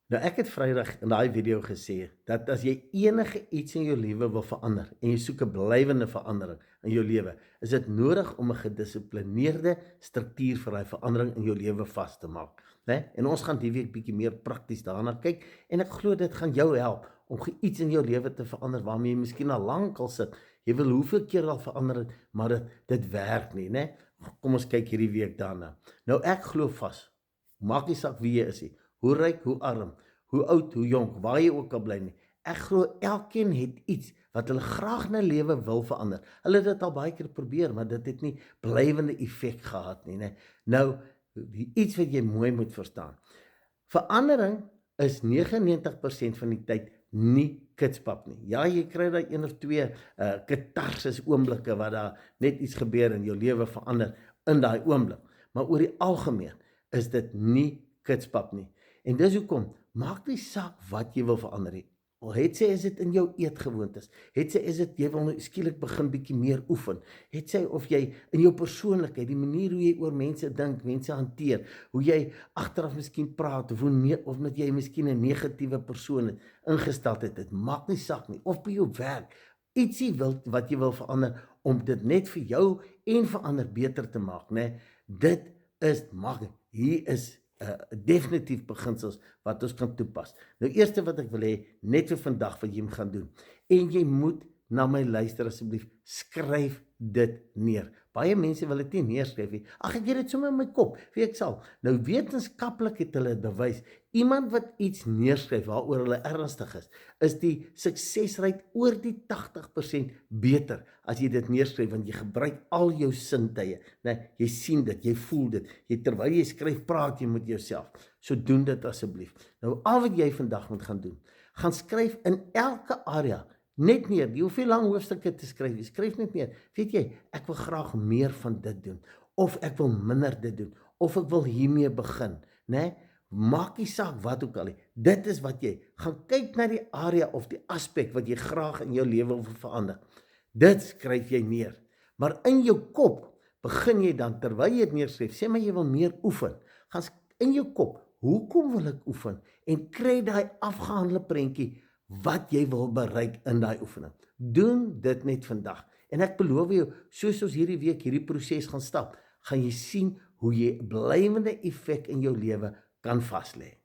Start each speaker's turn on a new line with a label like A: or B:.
A: Nou ek het Vrydag in daai video gesê dat as jy enige iets in jou lewe wil verander en jy soek 'n blywende verandering in jou lewe, is dit nodig om 'n gedissiplineerde struktuur vir daai verandering in jou lewe vas te maak, né? En ons gaan die week bietjie meer prakties daarna kyk en ek glo dit gaan jou help om iets in jou lewe te verander waarmee jy miskien al lank al sit. Jy wil hoeveel keer al verander het, maar dit werk nie, né? Kom ons kyk hierdie week daarna. Nou ek glo vas, maak nie saak wie jy is nie, hoe ryk, hoe arm, hoe oud, hoe jonk, waar jy ook al bly nie. Ek glo elkeen het iets wat hulle graag in 'n lewe wil verander. Hulle het dit al baie keer probeer, maar dit het nie blywende effek gehad nie, né? Nou, iets wat jy mooi moet verstaan. Verandering is 99% van die tyd nie kitspap nie. Ja, jy kry daai een of twee katarsis oomblikke wat daar net iets gebeur en jou lewe verander in daai oomblik. Maar oor die algemeen is dit nie kitspap nie. En dis hoekom, maak nie saak wat jy wil verander nie. Al het sy is dit in jou eetgewoontes, het sy is dit jy wil nou skielik begin bietjie meer oefen, het sy of jy in jou persoonlikheid, die manier hoe jy oor mense dink, mense hanteer, hoe jy agteraf miskien praat of met jy miskien 'n negatiewe persoon het, ingesteldheid, dit maak nie saak nie, of by jou werk, ietsie wat jy wil verander om dit net vir jou en vir ander beter te maak, né? Dit is maklik. Hier is definitief beginsels wat ons kan toepas. Nou eerste wat ek wil hê, net vir vandag wat jy gaan doen, en jy moet na my luister asseblief, skryf dit neer. Baie mense wil dit nie neerskryf nie. Ag, ek het dit sommer in my kop, wie ek sal. Nou wetenskaplik het hulle bewys, iemand wat iets neerskryf waaroor hulle ernstig is die suksesrate oor die 80% beter as jy dit neerskryf, want jy gebruik al jou sintuie, né? Jy sien dit, jy voel dit, terwyl jy skryf, praat jy met jouself. So doen dit asseblief. Nou al wat jy vandag moet gaan doen, gaan skryf in elke area, net neer, jy hoef nie lang hoofstukke te skryf, jy skryf net neer, weet jy, ek wil graag meer van dit doen, of ek wil minder dit doen, of ek wil hiermee begin, né? Maak nie saak wat ook al nie, dit is wat jy, gaan kyk na die area of die aspek wat jy graag in jou lewe wil verander, dit skryf jy neer, maar in jou kop, begin jy dan, terwyl jy dit neerskryf, sê maar jy wil meer oefen, gaan in jou kop, hoekom wil ek oefen, en kry daai afgehandelde prentjie, wat jy wil bereik in daai oefening. Doen dit net vandag. En ek beloof jou, soos ons hierdie week hierdie proses gaan stap, gaan jy sien hoe jy blywende effek in jou lewe kan vas lê.